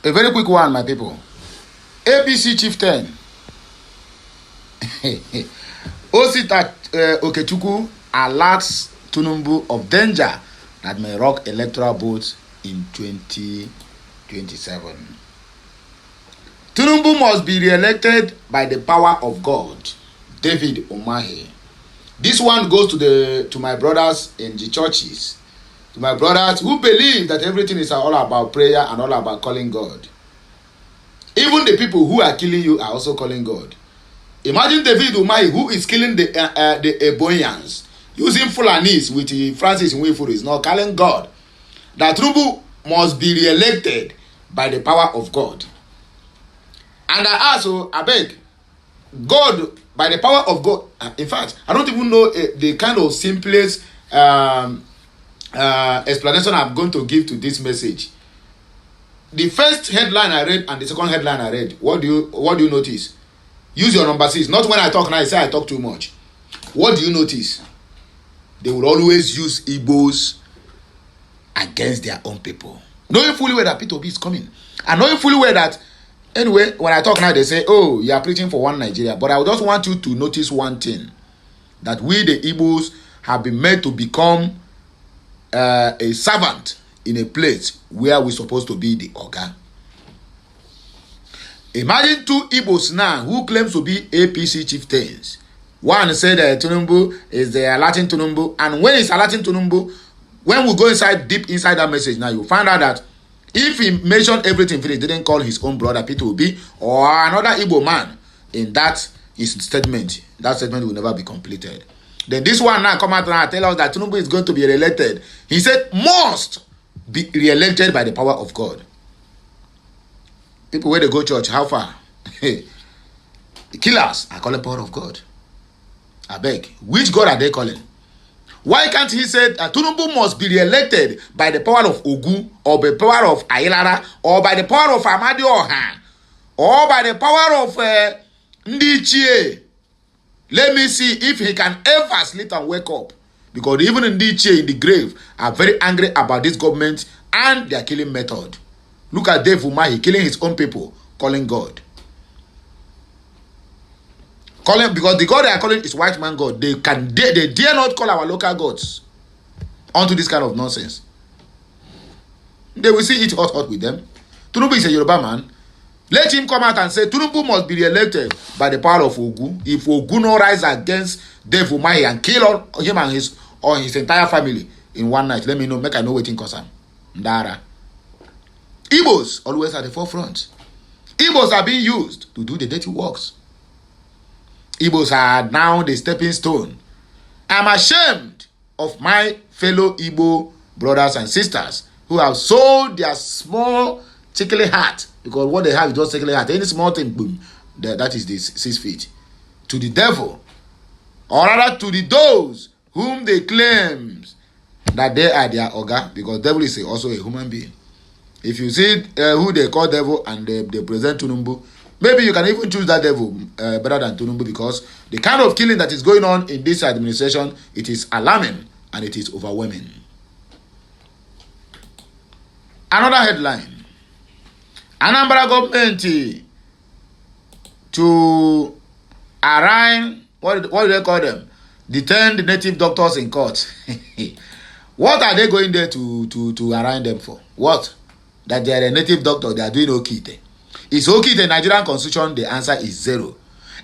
A very quick one, my people. APC chieftain Osita Okechukwu alerts TINUBU of danger that may rock electoral votes in 2027. TINUBU must be re-elected by the power of God. David Umahi. This one goes to my brothers in the churches, to my brothers who believe that everything is all about prayer and all about calling God. Even the people who are killing you are also calling God. Imagine David Umahi, who is killing the Eboyans, using Fulanis with Francis Nwifuru, is not calling God. That TINUBU must be re-elected by the power of God. And I also, I beg, God, by the power of God, in fact, I don't even know the kind of simplest explanation I'm going to give to this message. The first headline I read and the second headline I read, what do you notice? Use your number 6. Not when I talk now, I say I talk too much. What do you notice? They will always use IGBOS against their own people. Knowing fully well that Peter Obi is coming. And knowing fully well that, anyway, when I talk now, they say, oh, you are preaching for one Nigeria. But I just want you to notice one thing. That we, the IGBOS, have been made to become a servant in a place where we're supposed to be the Oga. Imagine two Igbos now who claims to be APC chieftains. One said that TINUBU is the Latin TINUBU, and when it's a Latin TINUBU, when we go deep inside that message now, you find out that if he mentioned everything, he didn't call his own brother Peter Obi or another Igbo man in that his statement. That statement will never be completed. Then this one now come out and tell us that TINUBU is going to be re-elected. He said must be re-elected by the power of God. People where they go church, how far? The killers are calling power of God. I beg, which God are they calling? Why can't he say that TINUBU must be re-elected by the power of Ogu, or by the power of Ayilara, or by the power of Amadi Oha, or by the power of Ndichie? Let me see if he can ever sleep and wake up. Because even Ndichie in the grave are very angry about this government and their killing method. Look at Dave Umahi killing his own people, calling God. Because the God they are calling is white man God. They dare not call our local gods onto this kind of nonsense. They will see it hot with them. TINUBU is a Yoruba man. Let him come out and say TINUBU must be re-elected by the power of Ogu. If Ogu no rise against Dave Umahi and kill him and his entire family in one night, let me know. Make I know what in cause him. Ndara. Igbos always at the forefront. Igbos are being used to do the dirty works. Igbos are now the stepping stone. I'm ashamed of my fellow Igbo brothers and sisters who have sold their small tickly heart, because what they have is just tickly heart. Any small thing, boom, that is the 6 feet, to the devil, or rather to those whom they claim that they are their Oga, because devil is also a human being. If you see who they call devil and they present TINUBU, maybe you can even choose that devil better than TINUBU, because the kind of killing that is going on in this administration, it is alarming and it is overwhelming. Another headline. Anambra government to arraign, what do they call them? Detain the native doctors in court. What are they going there to arraign them for? What? That they are a native doctor, they are doing okite. Is okite in Nigerian constitution? The answer is 0.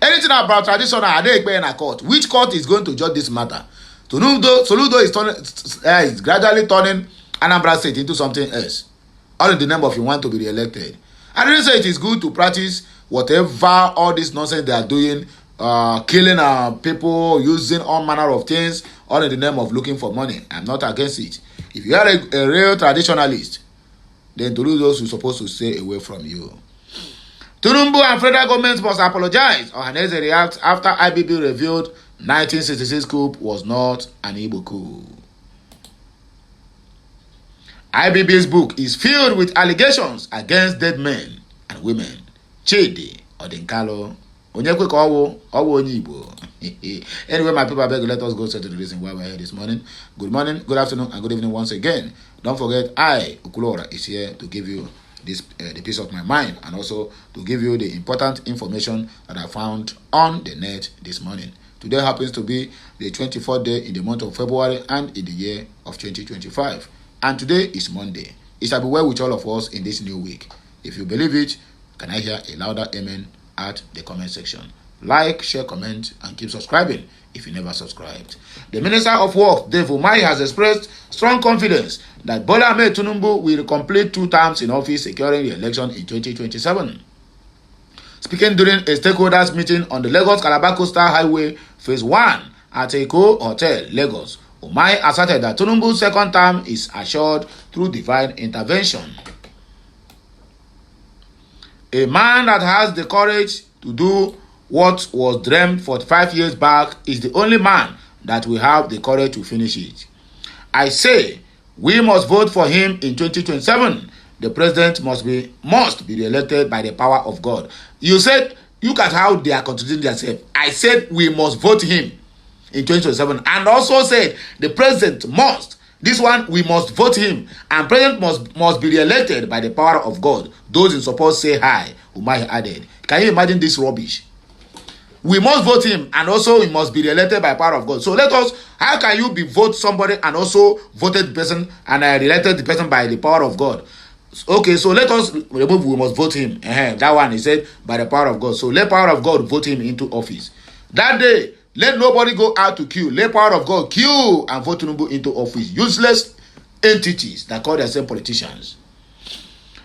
Anything about traditional, are they paying a court? Which court is going to judge this matter? Soludo is gradually turning Anambra State into something else. All in the name of you want to be re-elected. I didn't say it is good to practice whatever all this nonsense they are doing, killing people, using all manner of things, all in the name of looking for money. I'm not against it. If you are a real traditionalist, then to lose those who are supposed to stay away from you. TINUBU and federal government must apologize. Ohaneze reacts after IBB revealed 1966 coup was not an Igbo coup. IBB's book is filled with allegations against dead men and women. Chidi Odinkalo. Anyway, my people, I beg you, let us go straight to the reason why we're here this morning. Good morning, good afternoon, and good evening once again. Don't forget, I, Ukulora, is here to give you the peace of my mind, and also to give you the important information that I found on the net this morning. Today happens to be the 24th day in the month of February and in the year of 2025. And today is Monday. It shall be well with all of us in this new week. If you believe it, can I hear a louder amen at the comment section? Like, share, comment, and keep subscribing if you never subscribed. The Minister of Works, Dave Umahi, has expressed strong confidence that BOLA TINUBU will complete 2 terms in office, securing the election in 2027. Speaking during a stakeholders meeting on the Lagos-Calabar Coastal Highway Phase 1 at Eko Hotel, Lagos, Umahi asserted that TINUBU's second term is assured through divine intervention. A man that has the courage to do what was dreamed 45 years back is the only man that will have the courage to finish it. I say we must vote for him in 2027. The president must be re-elected by the power of God. You said, look at how they are contradicting themselves. I said we must vote him in 2027, and also said the president must. This one, we must vote him, and president must be re-elected by the power of God. Those in support say hi, Umahi added. Can you imagine this rubbish? We must vote him, and also he must be re-elected by power of God. So let us, how can you be vote somebody and also voted the person and re-elected the person by the power of God? Okay, so let us remove we must vote him. That one, he said, by the power of God. So let power of God vote him into office. That day, let nobody go out to queue. Let power of God queue and vote TINUBU into office. Useless entities that call themselves politicians.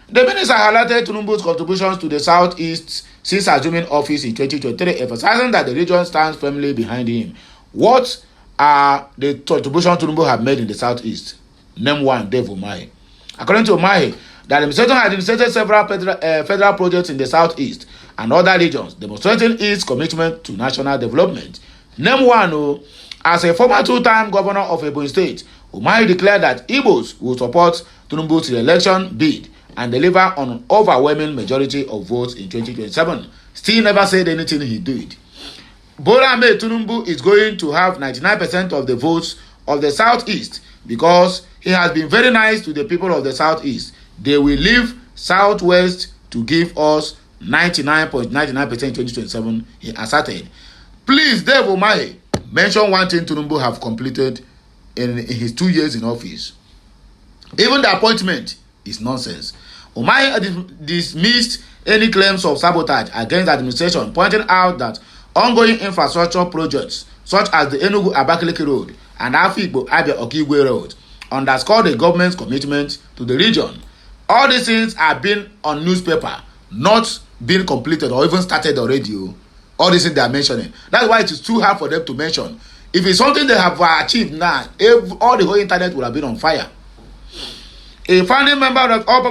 The minister highlighted TINUBU's contributions to the Southeast since assuming office in 2023, emphasizing that the region stands firmly behind him. What are the contributions TINUBU have made in the Southeast? Name one, Dave Umahi. According to Umahi, the administration has initiated several federal projects in the Southeast and other regions, demonstrating its commitment to national development. Name one, as a former 2-time governor of Ebonyi State, Umahi declared that IGBOS will support TINUBU's re-election bid and deliver on an overwhelming majority of votes in 2027. Still never said anything he did. BOLA TINUBU is going to have 99% of the votes of the Southeast because he has been very nice to the people of the Southeast. They will leave Southwest to give us 99.99% in 2027, he asserted. Please, Dave Umahi, mention one thing TINUBU have completed in his 2 years in office. Even the appointment is nonsense. Umahi dismissed any claims of sabotage against the administration, pointing out that ongoing infrastructure projects such as the Enugu-Abakaliki Road and Afikpo-Abia-Okigwe Road underscore the government's commitment to the region. All these things are being on newspaper, not being completed or even started already. All these things they are mentioning. That's why it is too hard for them to mention. If it's something they have achieved now, all the whole internet would have been on fire. A founding member of All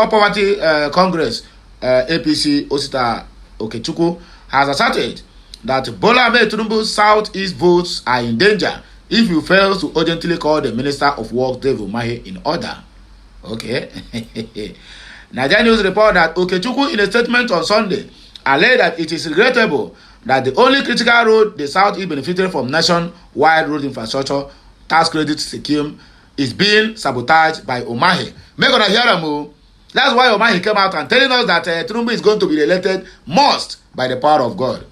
Poverty Congress, APC, Osita Okechukwu, has asserted that BOLA TINUBU's Southeast votes are in danger if you fail to urgently call the Minister of Works, Dave Umahi, in order. Okay. Nigerian News report that Okechukwu, in a statement on Sunday, alleged that it is regrettable that the only critical road the Southeast benefited from nationwide road infrastructure tax credit scheme is being sabotaged by Umahi. Make una hear am. That's why Umahi came out and telling us that TINUBU is going to be elected must by the power of God.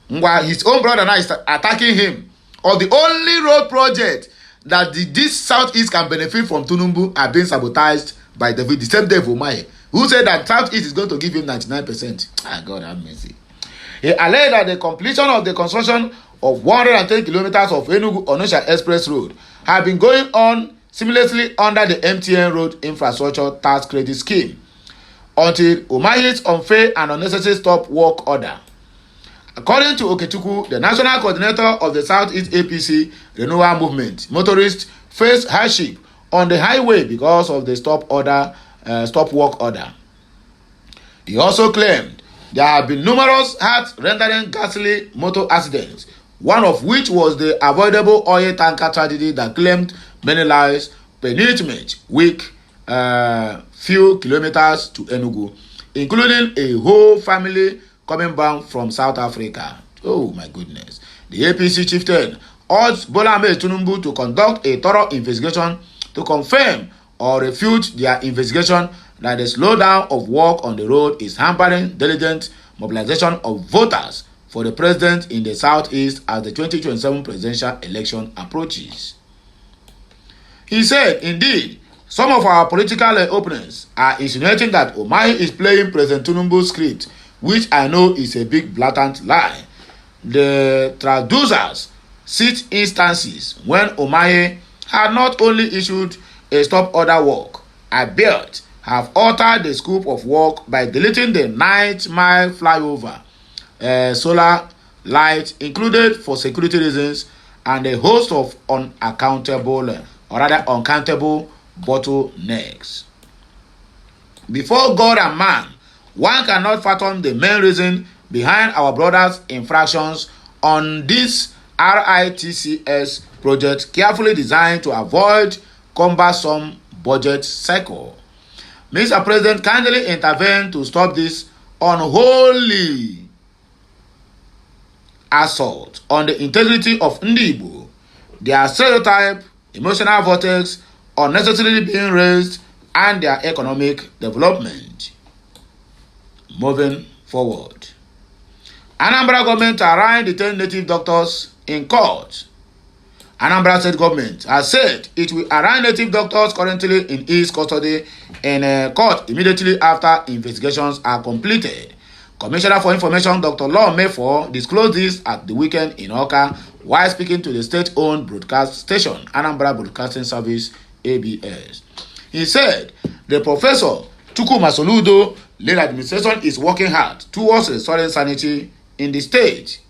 While his own brother now is attacking him, or the only road project that this Southeast can benefit from TINUBU are being sabotaged by the same Dave Umahi, who said that Southeast is going to give him 99%. Ah, God have mercy. He alleged that the completion of the construction of 110 kilometers of Enugu-Onitsha Express Road have been going on seamlessly under the MTN Road Infrastructure Tax Credit Scheme until Umahi's unfair and unnecessary stop work order. According to Okechukwu, the national coordinator of the Southeast APC Renewal Movement, motorists face hardship on the highway because of the stop work order. He also claimed there have been numerous heart-rendering ghastly motor accidents, one of which was the avoidable oil tanker tragedy that claimed many lives penultimate week few kilometers to Enugu, including a whole family coming back from South Africa. Oh my goodness. The APC chieftain urged BOLA TINUBU to conduct a thorough investigation to confirm or refute their investigation that the slowdown of work on the road is hampering diligent mobilization of voters for the president in the southeast as the 2027 presidential election approaches. He said, indeed, some of our political opponents are insinuating that Umahi is playing President TINUBU's script, which I know is a big blatant lie. The traducers cite instances when Umahi had not only issued a stop order work, albeit have altered the scope of work by deleting the 9-mile flyover, solar light included for security reasons, and a host of uncountable bottlenecks. Before God and man, one cannot fathom the main reason behind our brothers' infractions on this RITCS project, carefully designed to avoid cumbersome budget cycle. Mr. President, kindly intervene to stop this unholy assault on the integrity of Igbo, their stereotype, emotional vortex unnecessarily being raised, and their economic development. Moving forward, Anambra government arraigned the 10 native doctors in court. Anambra state government has said it will arraign native doctors currently in its custody in court immediately after investigations are completed. Commissioner for Information Dr. Law Mayfor disclosed this at the weekend in Oka while speaking to the state-owned broadcast station, Anambra Broadcasting Service, ABS. He said the Professor Chukwuma Soludo-led administration is working hard towards restoring sanity in the state.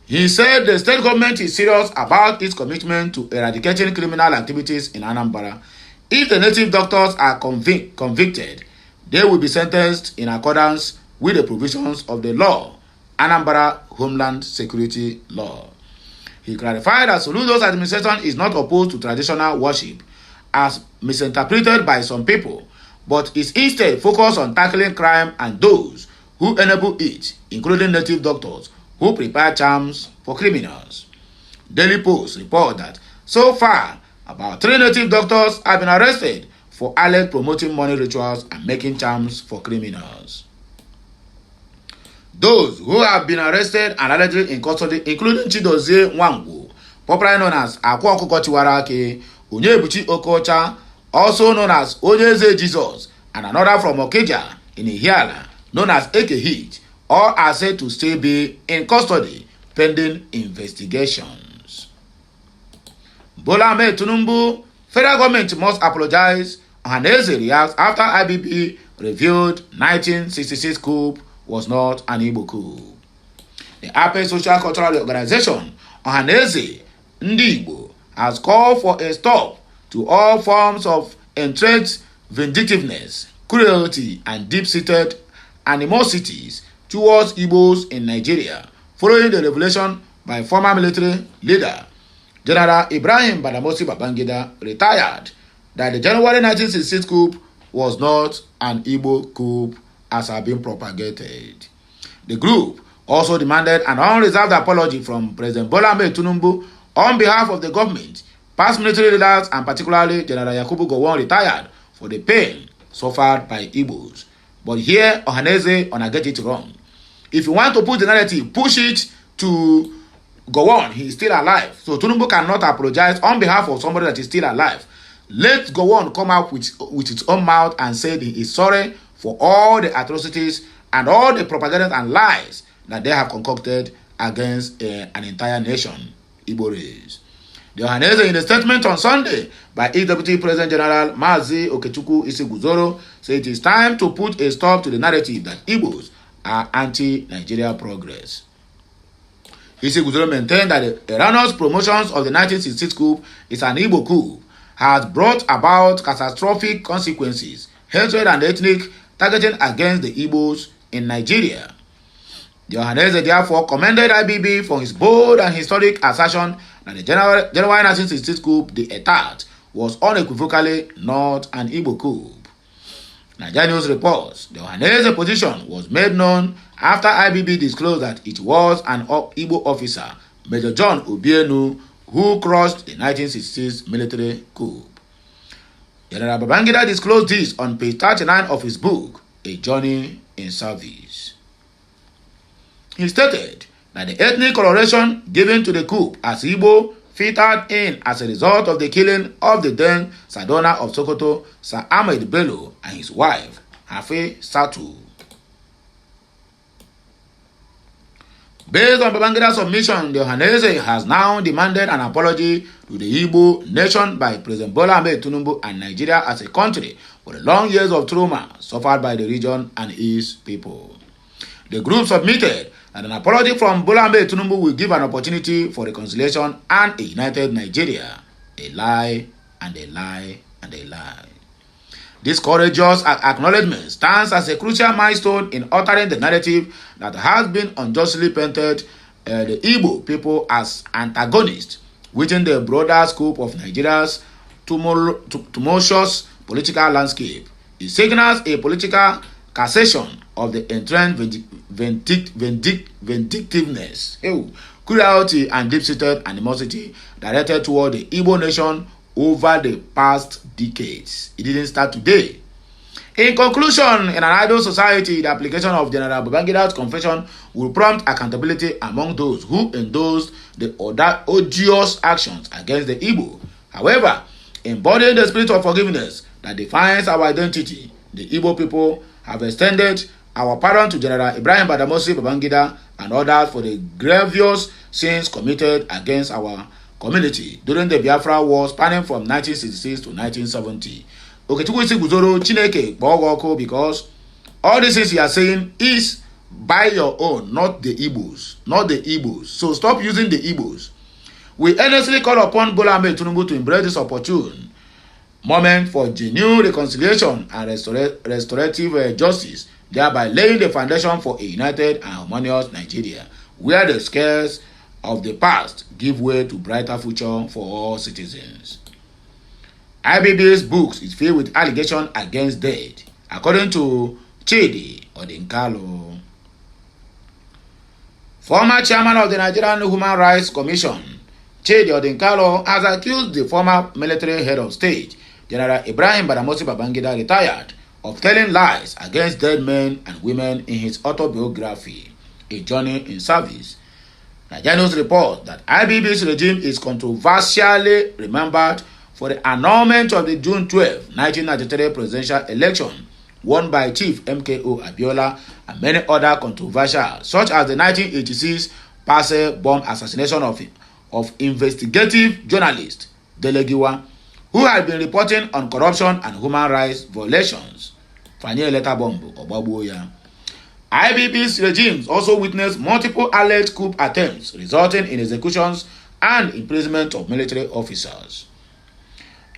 He said the state government is serious about its commitment to eradicating criminal activities in Anambra. If the native doctors are convicted, they will be sentenced in accordance with the provisions of the law, Anambra Homeland Security Law. He clarified that Soludo's administration is not opposed to traditional worship, as misinterpreted by some people, but is instead focused on tackling crime and those who enable it, including native doctors who prepare charms for criminals. Daily Post report that so far, about 3 native doctors have been arrested for alleged promoting money rituals and making charms for criminals. Those who have been arrested and allegedly in custody, including Chidozie Nwangwu, popularly known as Akwa Okuko Chiwarake, Onyebuchi Okocha, also known as Onyeze Jesus, and another from Okija in Ihiala, known as Ekehit, all are said to still be in custody pending investigations. Bola Ahmed Tinubu, federal government must apologize. Ohaneze reacts after IBB revealed 1966 coup was not an Igbo coup. The Ape Social Cultural Organization, Ohaneze Ndi Igbo, has called for a stop to all forms of entrenched vindictiveness, cruelty, and deep-seated animosities towards Igbos in Nigeria, following the revelation by former military leader General Ibrahim Badamasi Babangida, retired, that the January 1966 coup was not an Igbo coup as had been propagated. The group also demanded an unreserved apology from President Bola Ahmed Tinubu on behalf of the government, past military leaders, and particularly General Yakubu Gowon, retired, for the pain suffered by Igbos. But here, Ohaneze get it wrong. If you want to push the narrative, push it to Gowon. He is still alive. So Tinubu cannot apologize on behalf of somebody that is still alive. Let Gowon come out with its own mouth and say he is sorry for all the atrocities and all the propaganda and lies that they have concocted against an entire nation, Igbo race. The Ohaneze, in a statement on Sunday by Deputy President General Mazi Okechukwu Isiguzoro, said it is time to put a stop to the narrative that Igbos are anti-Nigeria progress. Isiguzoro maintained that the erroneous promotions of the 1966 coup is an Igbo coup, has brought about catastrophic consequences, hatred and ethnic targeting against the Igbos in Nigeria. The Ohaneze therefore commended IBB for his bold and historic assertion that the January 1966 coup d'etat was unequivocally not an Igbo coup. Nigeria News reports the Ohaneze position was made known after IBB disclosed that it was an Igbo officer, Major John Obienu, who crushed the 1966 military coup. General Babangida disclosed this on page 39 of his book, A Journey in Service. He stated that the ethnic coloration given to the coup as Igbo filtered in as a result of the killing of the then Sardona of Sokoto, Sir Ahmed Bello, and his wife, Hafe Satu. Based on Babangida's submission, the Ohanese has now demanded an apology to the Igbo nation by President Bola TINUBU and Nigeria as a country for the long years of trauma suffered by the region and its people. The group submitted that an apology from Bola TINUBU will give an opportunity for reconciliation and a united Nigeria. A lie and a lie and a lie. This courageous acknowledgement stands as a crucial milestone in altering the narrative that has been unjustly painted the Igbo people as antagonists within the broader scope of Nigeria's tumultuous political landscape. It signals a political cassation of the entrenched vindictiveness, cruelty, and deep-seated animosity directed toward the Igbo nation over the past decades. It didn't start today. In conclusion, in an idle society, the application of General Babangida's confession will prompt accountability among those who endorsed the odious actions against the Igbo. However, embodying the spirit of forgiveness that defines our identity, the Igbo people have extended our pardon to General Ibrahim Badamasi Babangida and others for the grievous sins committed against our community during the Biafra War spanning from 1966 to 1970. Okechukwu Guzoro Chineke Bogoko, because all these things you are saying is by your own, not the Igbos. Not the Igbos. So stop using the Igbos. We earnestly call upon Bola Ahmed Tinubu to embrace this opportune moment for genuine reconciliation and restorative justice, thereby laying the foundation for a united and harmonious Nigeria, where the scares of the past give way to brighter future for all citizens. IBB's books is filled with allegations against death, according to Chidi Odinkalo. Former chairman of the Nigerian Human Rights Commission, Chidi Odinkalo, has accused the former military head of state, General Ibrahim Badamasi Babangida, retired, of telling lies against dead men and women in his autobiography, A Journey in Service. Nigerians report that IBB's regime is controversially remembered for the annulment of the June 12, 1993 presidential election won by Chief MKO Abiola and many other controversial, such as the 1986 Pase bomb assassination of investigative journalist Delegiwa, who had been reporting on corruption and human rights violations. IBB's regimes also witnessed multiple alleged coup attempts resulting in executions and imprisonment of military officers.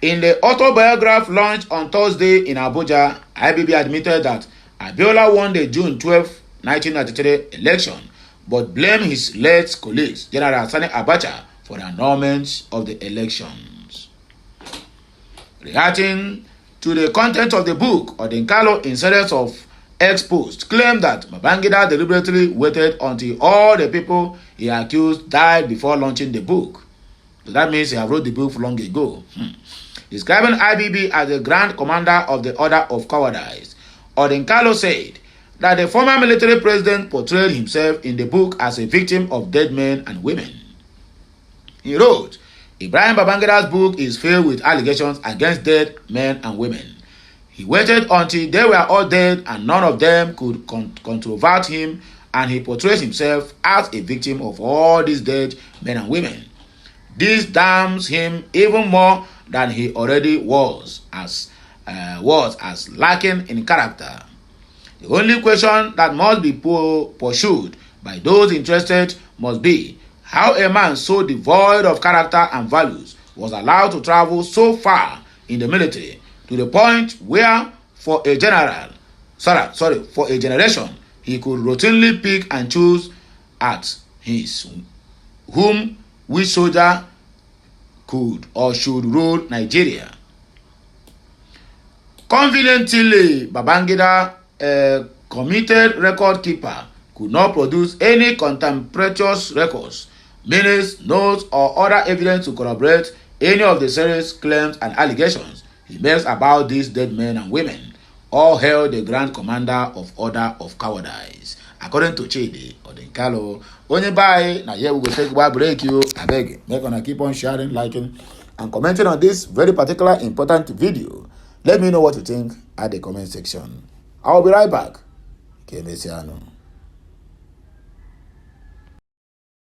In the autobiography launched on Thursday in Abuja, IBB admitted that Abiola won the June 12, 1993 election, but blamed his late colleagues, General Sani Abacha, for the annulment of the elections. Reacting to the content of the book, Odinkalo, instead of Ex-Post, claimed that Babangida deliberately waited until all the people he accused died before launching the book. So that means he had wrote the book long ago. Describing IBB as the Grand Commander of the Order of Cowardice, Odinkalo said that the former military president portrayed himself in the book as a victim of dead men and women. He wrote, Ibrahim Babangida's book is filled with allegations against dead men and women. He waited until they were all dead and none of them could controvert him, and he portrays himself as a victim of all these dead men and women. This damns him even more than he already was as lacking in character. The only question that must be pursued by those interested must be how a man so devoid of character and values was allowed to travel so far in the military to the point where for a generation he could routinely pick and choose at which soldier could or should rule Nigeria. Conveniently, Babangida, a committed record keeper, could not produce any contemporaneous records, minutes, notes, or other evidence to corroborate any of the serious claims and allegations He makes about these dead men and women. All hail the grand commander of order of cowardice. According to Chidi Odinkalo, only by now here we will take a break you. I beg, they're gonna keep on sharing, liking, and commenting on this very particular important video. Let me know what you think at the comment section. I'll be right back. Kemesiano.